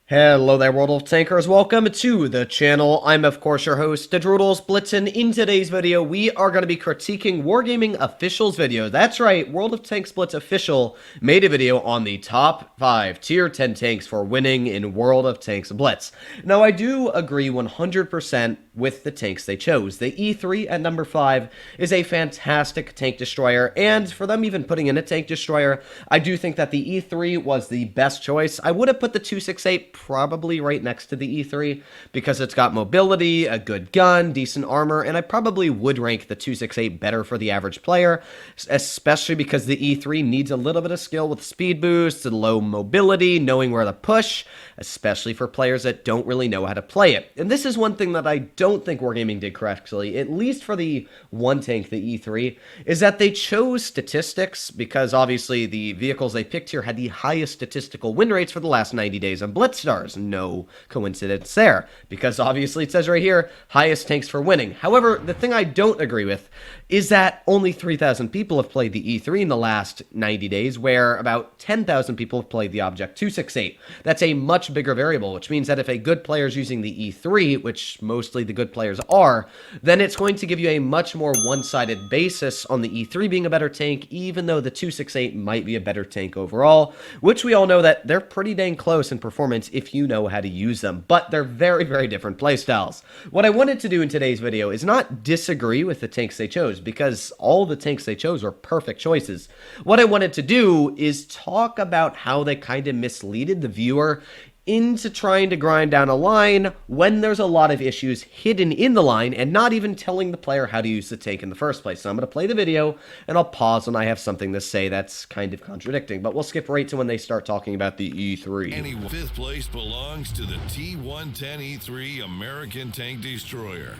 Hello there, World of Tankers. Welcome to the channel. I'm, of course, your host, Blitz, and in today's video, we are going to be critiquing Wargaming Official's video. That's right, World of Tanks Blitz Official made a video on the top 5 Tier 10 tanks for winning in World of Tanks Blitz. Now, I do agree 100% with the tanks they chose. The E3 at number 5 is a fantastic tank destroyer, and for them even putting in a tank destroyer, I do think that the E3 was the best choice. I would have put the 268 probably right next to the E3 because it's got mobility, a good gun, decent armor, and I probably would rank the 268 better for the average player, especially because the E3 needs a little bit of skill with speed boosts and low mobility, knowing where to push, especially for players that don't really know how to play it. And this is one thing that I don't think Wargaming did correctly, at least for the one tank, the E3, is that they chose statistics because obviously the vehicles they picked here had the highest statistical win rates for the last 90 days on Blitz stars. No coincidence there, because obviously it says right here, highest tanks for winning. However, the thing I don't agree with is that only 3,000 people have played the E3 in the last 90 days, where about 10,000 people have played the Object 268. That's a much bigger variable, which means that if a good player is using the E3, which mostly the good players are, then it's going to give you a much more one-sided basis on the E3 being a better tank, even though the 268 might be a better tank overall, which we all know that they're pretty dang close in performance if you know how to use them, but they're very, very different playstyles. What I wanted to do in today's video is not disagree with the tanks they chose, because all the tanks they chose were perfect choices. What I wanted to do is talk about how they kind of misleaded the viewer into trying to grind down a line when there's a lot of issues hidden in the line and not even telling the player how to use the tank in the first place. So I'm going to play the video and I'll pause when I have something to say that's kind of contradicting, but we'll skip right to when they start talking about the E3. Fifth place belongs to the T-110E3 American Tank Destroyer.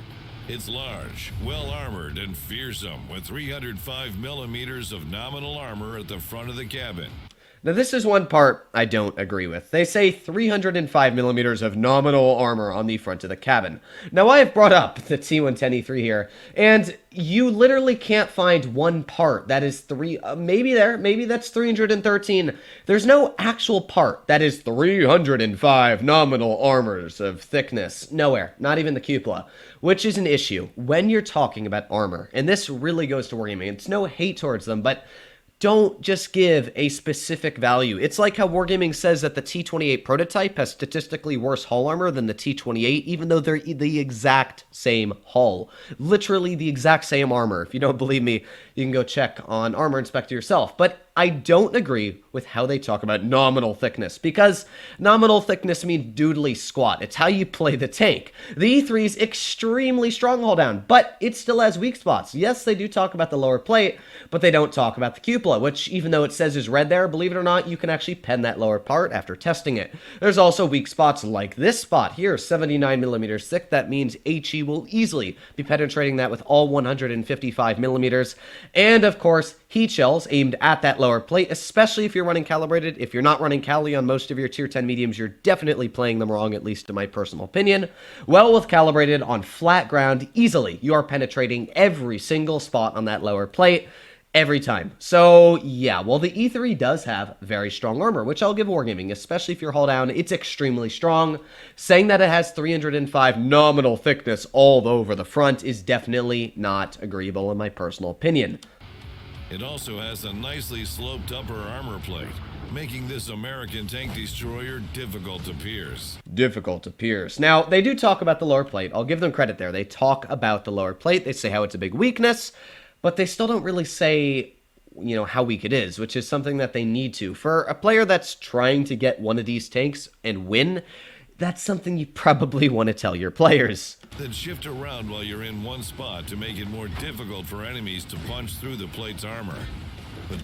It's large, well-armored, and fearsome, with 305 millimeters of nominal armor at the front of the cabin. Now, this is one part I don't agree with. They say 305 millimeters of nominal armor on the front of the cabin. Now, I have brought up the T110E3 here, and you literally can't find one part that is maybe that's 313. There's no actual part that is 305 nominal armors of thickness. Nowhere, not even the cupola, which is an issue when you're talking about armor. And this really goes to Wargaming. It's no hate towards them, but don't just give a specific value. It's like how Wargaming says that the T28 prototype has statistically worse hull armor than the T28, even though they're the exact same hull. Literally the exact same armor. If you don't believe me, you can go check on Armor Inspector yourself. But I don't agree with how they talk about nominal thickness, because nominal thickness means doodly squat. It's how you play the tank. The E3 is extremely strong hull down, but it still has weak spots. Yes, they do talk about the lower plate, but they don't talk about the cupola, which even though it says is red there, believe it or not, you can actually pen that lower part after testing it. There's also weak spots like this spot here, 79 millimeters thick. That means HE will easily be penetrating that with all 155 millimeters. And of course, heat shells aimed at that lower plate, especially if you're running calibrated. If you're not running cali on most of your tier 10 mediums, you're definitely playing them wrong, at least in my personal opinion. Well, with calibrated on flat ground, easily you are penetrating every single spot on that lower plate every time. So yeah, well, the E3 does have very strong armor, which I'll give Wargaming, especially if you're hull down. It's extremely strong. Saying that it has 305 nominal thickness all over the front is definitely not agreeable in my personal opinion. It also has a nicely sloped upper armor plate, making this American tank destroyer difficult to pierce. Difficult to pierce. Now, they do talk about the lower plate. I'll give them credit there. They talk about the lower plate. They say how it's a big weakness, but they still don't really say, you know, how weak it is, which is something that they need to. For a player that's trying to get one of these tanks and win, that's something you probably want to tell your players. Then shift around while you're in one spot to make it more difficult for enemies to punch through the plate's armor.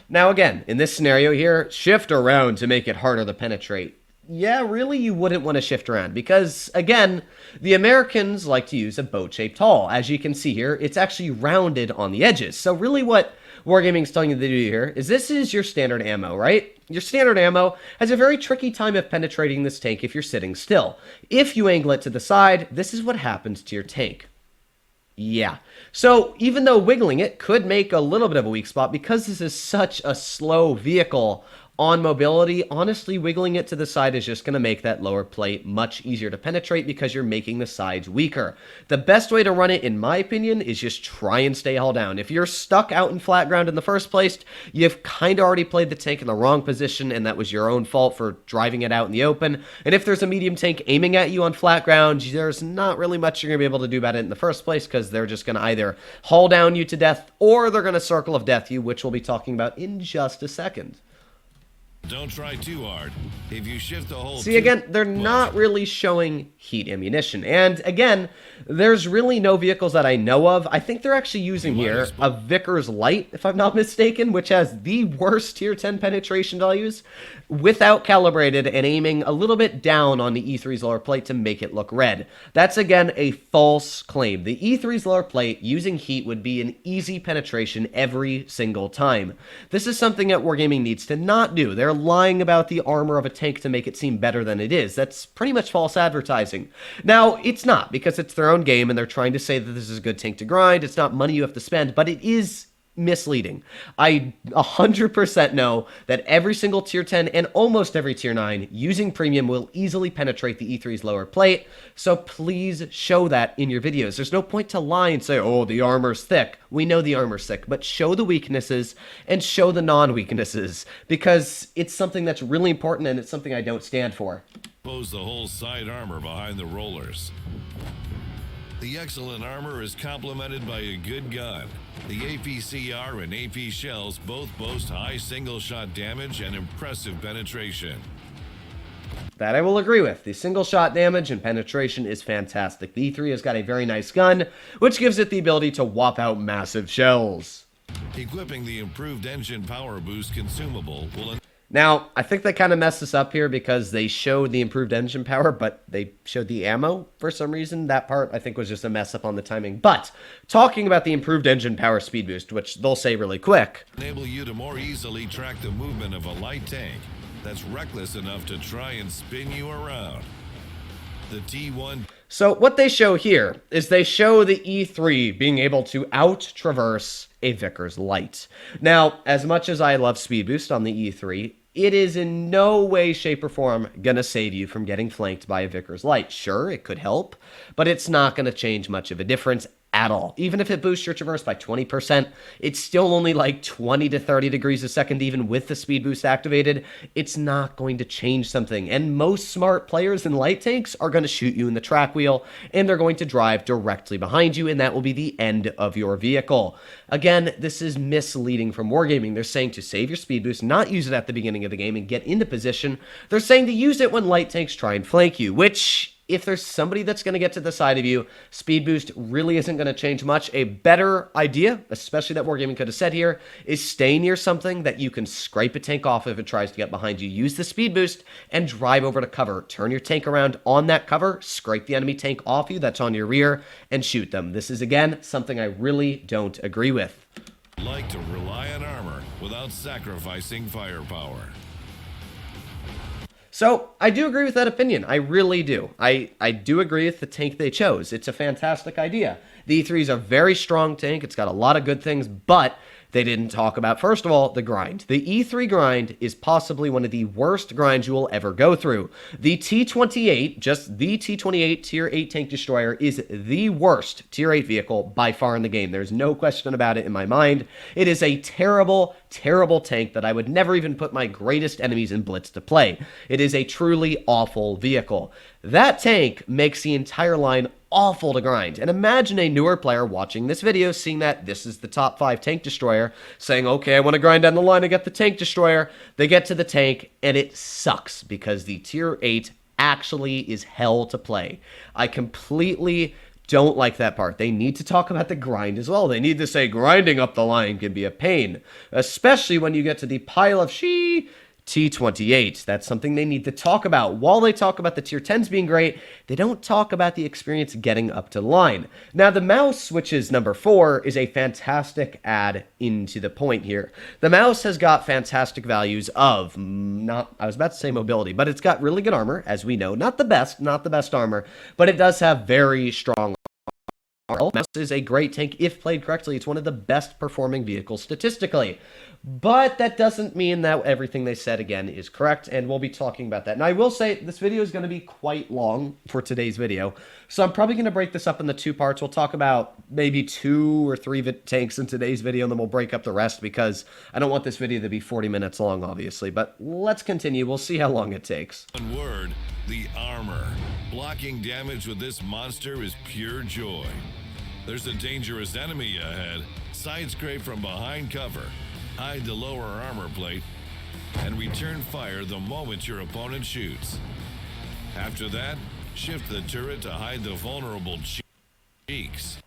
Now again, in this scenario here, shift around to make it harder to penetrate. Yeah, really, you wouldn't want to shift around because, again, the Americans like to use a boat-shaped hull. As you can see here, it's actually rounded on the edges. So really what Wargaming's telling you to do here is this is your standard ammo, right? Your standard ammo has a very tricky time of penetrating this tank if you're sitting still. If you angle it to the side, this is what happens to your tank. Yeah. So even though wiggling it could make a little bit of a weak spot, because this is such a slow vehicle on mobility, honestly, wiggling it to the side is just going to make that lower plate much easier to penetrate because you're making the sides weaker. The best way to run it, in my opinion, is just try and stay hull down. If you're stuck out in flat ground in the first place, you've kind of already played the tank in the wrong position, and that was your own fault for driving it out in the open. And if there's a medium tank aiming at you on flat ground, there's not really much you're going to be able to do about it in the first place because they're just going to either hull down you to death or they're going to circle of death you, which we'll be talking about in just a second. Don't try too hard. If you shift the whole... See, again, they're not really showing heat ammunition. And again, there's really no vehicles that I know of. I think they're actually using here a Vickers Light, if I'm not mistaken, which has the worst tier 10 penetration values without calibrated and aiming a little bit down on the E3's lower plate to make it look red. That's, again, a false claim. The E3's lower plate using heat would be an easy penetration every single time. This is something that Wargaming needs to not do. They're lying about the armor of a tank to make it seem better than it is. That's pretty much false advertising. Now, it's not, because it's their own game and they're trying to say that this is a good tank to grind. It's not money you have to spend, but it is misleading. I 100% know that every single tier 10 and almost every tier 9 using premium will easily penetrate the E3's lower plate, so please show that in your videos. There's no point to lie and say, oh, the armor's thick. We know the armor's thick, but show the weaknesses and show the non-weaknesses, because it's something that's really important and it's something I don't stand for. Expose the whole side armor behind the rollers. The excellent armor is complemented by a good gun. The APCR and AP shells both boast high single-shot damage and impressive penetration. That I will agree with. The single-shot damage and penetration is fantastic. The E3 has got a very nice gun, which gives it the ability to whop out massive shells. Equipping the improved engine power boost consumable will... Now, I think they kind of messed this up here because they showed the improved engine power, but they showed the ammo for some reason. That part, I think, was just a mess up on the timing. But, talking about the improved engine power speed boost, which they'll say really quick. Enable you to more easily track the movement of a light tank that's reckless enough to try and spin you around. The T1... So, what they show here is they show the E3 being able to out-traverse a Vickers Light. Now, as much as I love speed boost on the E3, it is in no way, shape, or form gonna save you from getting flanked by a Vickers Light. Sure, it could help, but it's not gonna change much of a difference at all. Even if it boosts your traverse by 20%, it's still only like 20 to 30 degrees a second, even with the speed boost activated. It's not going to change something. And most smart players in light tanks are going to shoot you in the track wheel, and they're going to drive directly behind you, and that will be the end of your vehicle. Again, this is misleading from Wargaming. They're saying to save your speed boost, not use it at the beginning of the game and get into position. They're saying to use it when light tanks try and flank you, which... if there's somebody that's going to get to the side of you, speed boost really isn't going to change much. A better idea, especially that Wargaming could have said here, is stay near something that you can scrape a tank off if it tries to get behind you. Use the speed boost and drive over to cover. Turn your tank around on that cover, scrape the enemy tank off you that's on your rear, and shoot them. This is, again, something I really don't agree with. Like to rely on armor without sacrificing firepower. So, I do agree with that opinion. I really do. I do agree with the tank they chose. It's a fantastic idea. The E3 is a very strong tank. It's got a lot of good things, but they didn't talk about, first of all, the grind. The E3 grind is possibly one of the worst grinds you will ever go through. The T28, just the T28 Tier 8 Tank Destroyer, is the worst Tier 8 vehicle by far in the game. There's no question about it in my mind. It is a terrible, terrible tank that I would never even put my greatest enemies in Blitz to play. It is a truly awful vehicle. That tank makes the entire line awful to grind. And imagine a newer player watching this video, seeing that this is the top 5 tank destroyer, saying, okay, I want to grind down the line and get the tank destroyer. They get to the tank, and it sucks because the Tier 8 actually is hell to play. I completely don't like that part. They need to talk about the grind as well. They need to say grinding up the line can be a pain, especially when you get to the pile of T28. That's something they need to talk about. While they talk about the tier 10s being great, they don't talk about the experience getting up to line. Now, the mouse, which is number 4, is a fantastic add into the point here. The mouse has got fantastic values of, I was about to say mobility, but it's got really good armor, as we know. Not the best armor, but it does have very strong armor. Mouse is a great tank if played correctly. It's one of the best performing vehicles statistically. But that doesn't mean that everything they said, again, is correct, and we'll be talking about that. Now, I will say this video is going to be quite long for today's video, so I'm probably going to break this up into 2 parts. We'll talk about maybe 2 or 3 tanks in today's video, and then we'll break up the rest because I don't want this video to be 40 minutes long, obviously. But let's continue. We'll see how long it takes. One word, the armor. Blocking damage with this monster is pure joy. There's a dangerous enemy ahead. Side scrape from behind cover. Hide the lower armor plate, and return fire the moment your opponent shoots. After that, shift the turret to hide the vulnerable cheeks.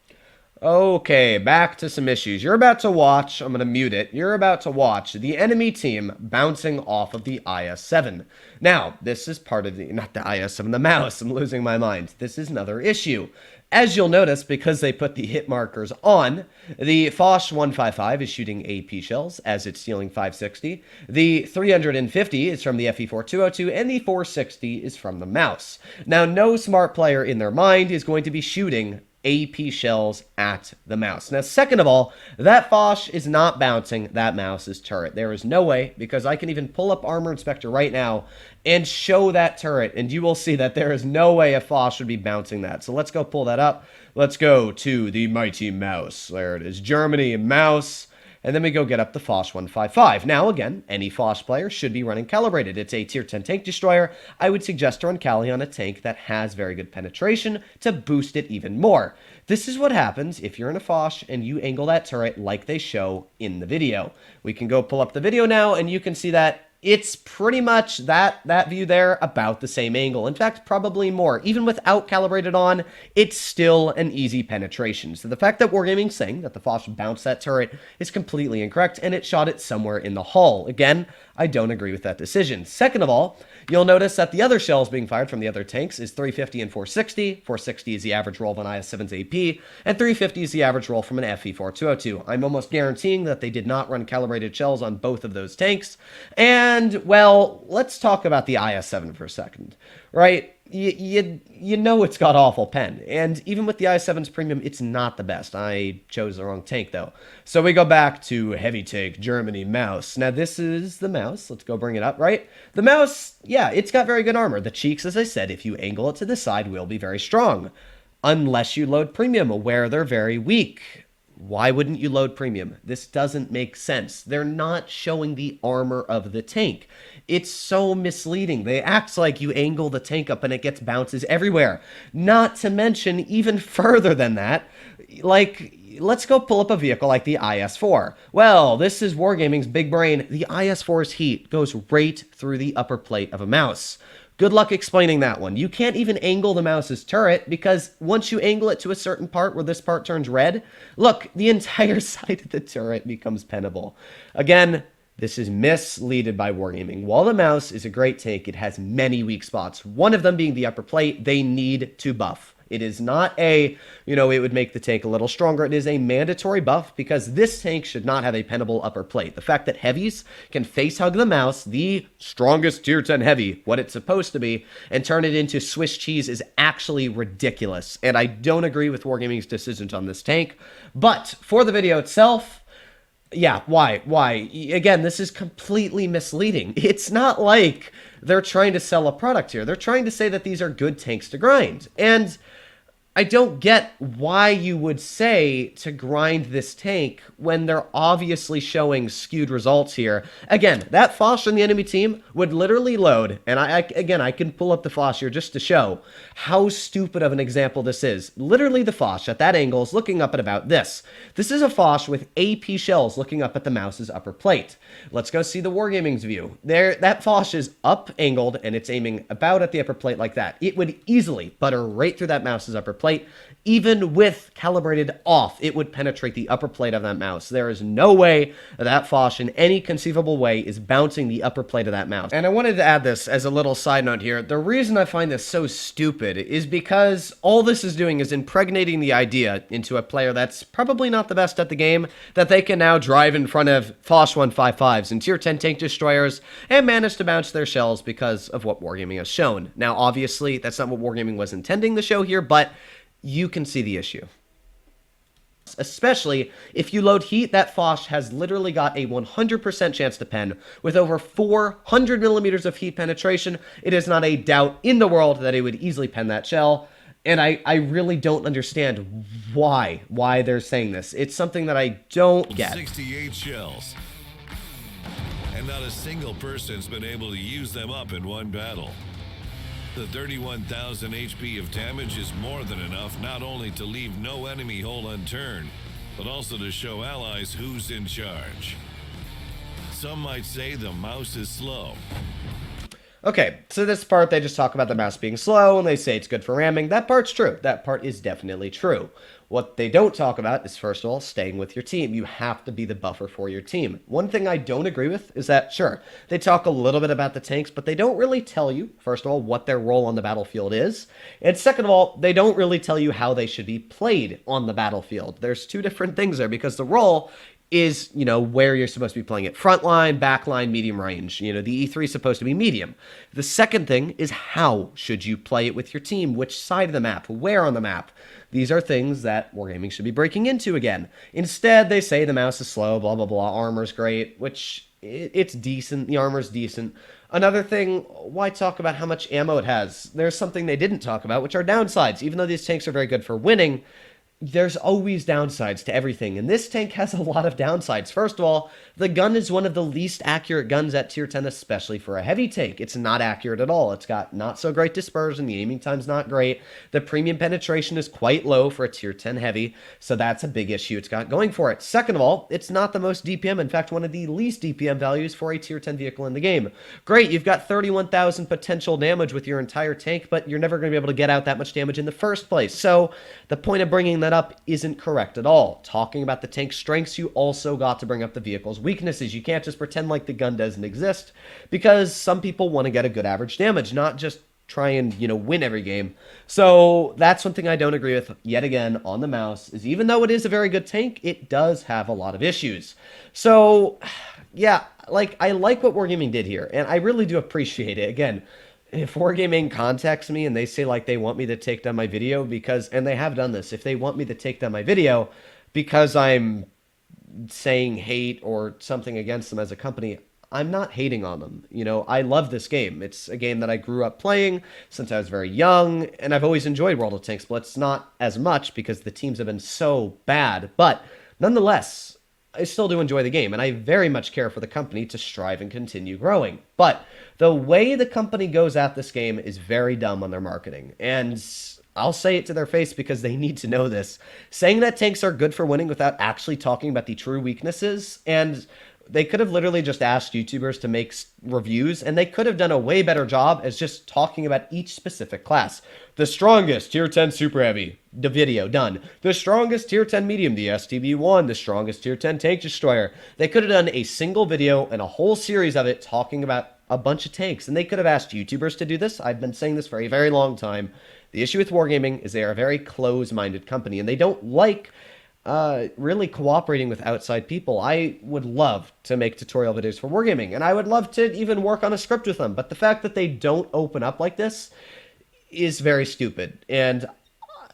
Okay, back to some issues. You're about to watch, I'm going to mute it, you're about to watch the enemy team bouncing off of the IS-7. Now, this is part of the, not the IS-7, the mouse, I'm losing my mind. This is another issue. As you'll notice, because they put the hit markers on, the Foch 155 is shooting AP shells as it's stealing 560. The 350 is from the FE4 202, and the 460 is from the mouse. Now, no smart player in their mind is going to be shooting AP shells at the mouse. Now, second of all, that Foch is not bouncing that mouse's turret. There is no way, because I can even pull up Armor Inspector right now and show that turret, and you will see that there is no way a Foch would be bouncing that. So let's go pull that up. Let's go to the mighty mouse. There it is, Germany mouse. And then we go get up the Foch 155. Now, again, any Foch player should be running calibrated. It's a tier 10 tank destroyer. I would suggest to run Cali on a tank that has very good penetration to boost it even more. This is what happens if you're in a Foch and you angle that turret like they show in the video. We can go pull up the video now, and you can see that it's pretty much that view there, about the same angle. In fact, probably more. Even without calibrated on, it's still an easy penetration. So the fact that Wargaming's saying that the Foch bounced that turret is completely incorrect, and it shot it somewhere in the hull. Again, I don't agree with that decision. Second of all, you'll notice that the other shells being fired from the other tanks is 350 and 460. 460 is the average roll of an IS-7's AP, and 350 is the average roll from an FE4 202. I'm almost guaranteeing that they did not run calibrated shells on both of those tanks. And, well, let's talk about the IS-7 for a second, right? You know it's got awful pen, and even with the IS-7's premium, it's not the best. I chose the wrong tank, though. So we go back to heavy tank, Germany mouse. Now, this is the mouse. Let's go bring it up, right? The mouse, yeah, it's got very good armor. The cheeks, as I said, if you angle it to the side, will be very strong, unless you load premium, where they're very weak. Why wouldn't you load premium? This doesn't make sense. They're not showing the armor of the tank. It's so misleading. They act like you angle the tank up and it gets bounces everywhere. Not to mention, even further than that, like, let's go pull up a vehicle like the IS-4. Well, this is Wargaming's big brain. The IS-4's heat goes right through the upper plate of a mouse. Good luck explaining that one. You can't even angle the mouse's turret, because once you angle it to a certain part where this part turns red, look, the entire side of the turret becomes pennable. Again, this is misleaded by Wargaming. While the mouse is a great tank, it has many weak spots. One of them being the upper plate. They need to buff. It is not a, it would make the tank a little stronger. It is a mandatory buff, because this tank should not have a pennable upper plate. The fact that heavies can face hug the mouse, the strongest tier 10 heavy, what it's supposed to be, and turn it into Swiss cheese is actually ridiculous. And I don't agree with Wargaming's decisions on this tank. But for the video itself, yeah, why? Again, this is completely misleading. It's not like they're trying to sell a product here. They're trying to say that these are good tanks to grind. And I don't get why you would say to grind this tank when they're obviously showing skewed results here. Again, that Foch on the enemy team would literally load, and I can pull up the Foch here just to show how stupid of an example this is. Literally the Foch at that angle is looking up at about this. This is a Foch with AP shells looking up at the mouse's upper plate. Let's go see the Wargaming's view. There, that Foch is up angled, and it's aiming about at the upper plate like that. It would easily butter right through that mouse's upper plate. Even with calibrated off, it would penetrate the upper plate of that mouse. There is no way that Foch in any conceivable way is bouncing the upper plate of that mouse. And I wanted to add this as a little side note here. The reason I find this so stupid is because all this is doing is impregnating the idea into a player that's probably not the best at the game, that they can now drive in front of Foch 155s and tier 10 tank destroyers and manage to bounce their shells because of what Wargaming has shown. Now, obviously, that's not what Wargaming was intending to show here, but you can see the issue. Especially if you load heat, that Foch has literally got a 100% chance to pen with over 400 millimeters of heat penetration. It is not a doubt in the world that it would easily pen that shell. And I really don't understand why they're saying this. It's something that I don't get. 68 shells. And not a single person's been able to use them up in one battle. The 31,000 HP of damage is more than enough not only to leave no enemy hole unturned, but also to show allies who's in charge. Some might say the mouse is slow. Okay, so this part, they just talk about the mouse being slow, and they say it's good for ramming. That part's true. That part is definitely true. What they don't talk about is, first of all, staying with your team. You have to be the buffer for your team. One thing I don't agree with is that, sure, they talk a little bit about the tanks, but they don't really tell you, first of all, what their role on the battlefield is. And second of all, they don't really tell you how they should be played on the battlefield. There's two different things there, because the role is, where you're supposed to be playing it. Frontline, backline, medium range. The E3 is supposed to be medium. The second thing is, how should you play it with your team? Which side of the map? Where on the map? These are things that Wargaming should be breaking into again. Instead, they say the mouse is slow, blah, blah, blah, armor's great, which it's decent. The armor's decent. Another thing, why talk about how much ammo it has? There's something they didn't talk about, which are downsides. Even though these tanks are very good for winning, there's always downsides to everything, and this tank has a lot of downsides. First of all, the gun is one of the least accurate guns at tier 10, especially for a heavy tank. It's not accurate at all. It's got not so great dispersion. The aiming time's not great. The premium penetration is quite low for a tier 10 heavy, so that's a big issue it's got going for it. Second of all, it's not the most DPM. In fact, one of the least DPM values for a tier 10 vehicle in the game. Great, you've got 31,000 potential damage with your entire tank, but you're never going to be able to get out that much damage in the first place. So the point of bringing that up isn't correct at all. Talking about the tank's strengths, you also got to bring up the vehicle's weaknesses. You can't just pretend like the gun doesn't exist, because some people want to get a good average damage, not just try and, win every game. So that's one thing I don't agree with, yet again, on the mouse, is even though it is a very good tank, it does have a lot of issues. So, yeah, I like what Wargaming did here, and I really do appreciate it. Again, if Wargaming contacts me and they say, they want me to take down my video and they have done this, if they want me to take down my video because I'm saying hate or something against them as a company, I'm not hating on them. I love this game. It's a game that I grew up playing since I was very young, and I've always enjoyed World of Tanks Blitz. Not as much because the teams have been so bad, but nonetheless, I still do enjoy the game, and I very much care for the company to strive and continue growing. But the way the company goes at this game is very dumb on their marketing, and I'll say it to their face because they need to know this. Saying that tanks are good for winning without actually talking about the true weaknesses, and they could have literally just asked YouTubers to make reviews, and they could have done a way better job as just talking about each specific class. The strongest tier 10 super heavy, the video, done. The strongest tier 10 medium, the STB-1. The strongest tier 10 tank destroyer. They could have done a single video and a whole series of it talking about a bunch of tanks, and they could have asked YouTubers to do this. I've been saying this for a very long time. The issue with Wargaming is they are a very close-minded company, and they don't like really cooperating with outside people. I would love to make tutorial videos for Wargaming, and I would love to even work on a script with them, but the fact that they don't open up like this is very stupid, and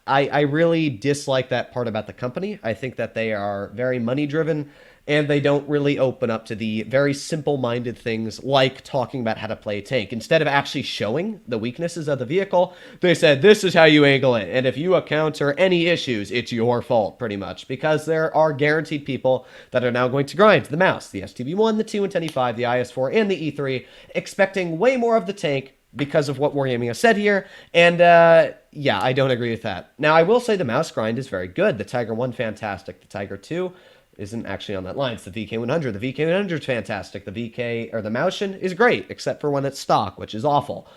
I really dislike that part about the company. I think that they are very money-driven, and they don't really open up to the very simple-minded things like talking about how to play a tank. Instead of actually showing the weaknesses of the vehicle, they said, this is how you angle it, and if you encounter any issues, it's your fault, pretty much, because there are guaranteed people that are now going to grind the mouse, the STV-1, the 2 and 10E5, the IS-4, and the E3, expecting way more of the tank because of what Wargaming has said here, and yeah, I don't agree with that. Now, I will say the mouse grind is very good. The Tiger 1, fantastic. The Tiger 2 isn't actually on that line. It's the VK100. The VK100 is fantastic. The Moushin is great, except for when it's stock, which is awful.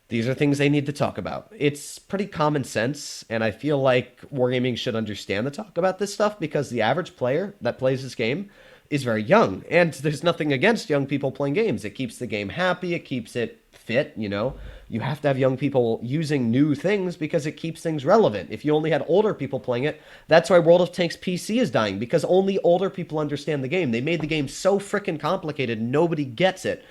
These are things they need to talk about. It's pretty common sense, and I feel like Wargaming should understand to talk about this stuff, because the average player that plays this game is very young, and there's nothing against young people playing games. It keeps the game happy, it keeps it fit, you have to have young people using new things because it keeps things relevant. If you only had older people playing it, that's why World of Tanks PC is dying, because only older people understand the game. They made the game so freaking complicated, nobody gets it.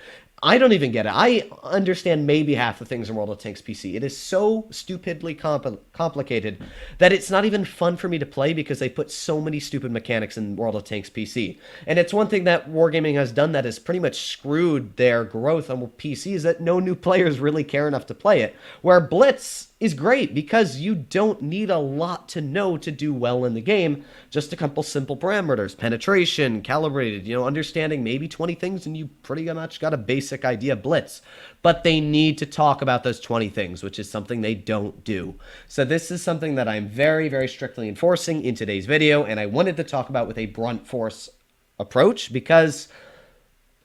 I don't even get it. I understand maybe half the things in World of Tanks PC. It is so stupidly complicated that it's not even fun for me to play because they put so many stupid mechanics in World of Tanks PC. And it's one thing that Wargaming has done that has pretty much screwed their growth on PC, is that no new players really care enough to play it. Where Blitz is great because you don't need a lot to know to do well in the game. Just a couple simple parameters: penetration, calibrated, understanding maybe 20 things, and you pretty much got a basic idea of Blitz. But they need to talk about those 20 things, which is something they don't do. So this is something that I'm very, very strictly enforcing in today's video, and I wanted to talk about with a brunt force approach because,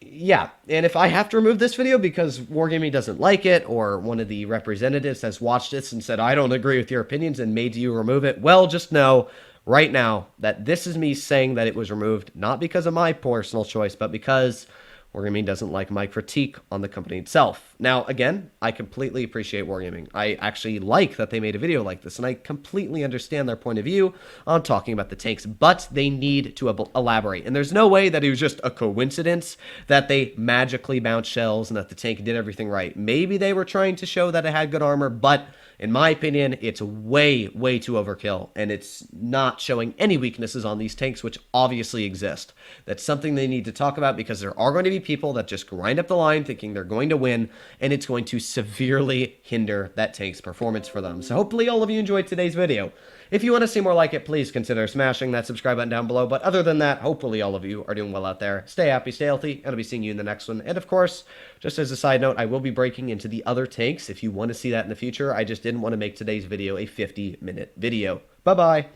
yeah, and if I have to remove this video because Wargaming doesn't like it, or one of the representatives has watched this and said, I don't agree with your opinions and made you remove it, well, just know right now that this is me saying that it was removed, not because of my personal choice, but because Wargaming doesn't like my critique on the company itself. Now, again, I completely appreciate Wargaming. I actually like that they made a video like this, and I completely understand their point of view on talking about the tanks, but they need to elaborate. And there's no way that it was just a coincidence that they magically bounced shells and that the tank did everything right. Maybe they were trying to show that it had good armor, but in my opinion, it's way, way too overkill, and it's not showing any weaknesses on these tanks, which obviously exist. That's something they need to talk about, because there are going to be people that just grind up the line thinking they're going to win, and it's going to severely hinder that tank's performance for them. So hopefully all of you enjoyed today's video. If you want to see more like it, please consider smashing that subscribe button down below. But other than that, hopefully all of you are doing well out there. Stay happy, stay healthy, and I'll be seeing you in the next one. And of course, just as a side note, I will be breaking into the other tanks if you want to see that in the future. I just didn't want to make today's video a 50-minute video. Bye-bye.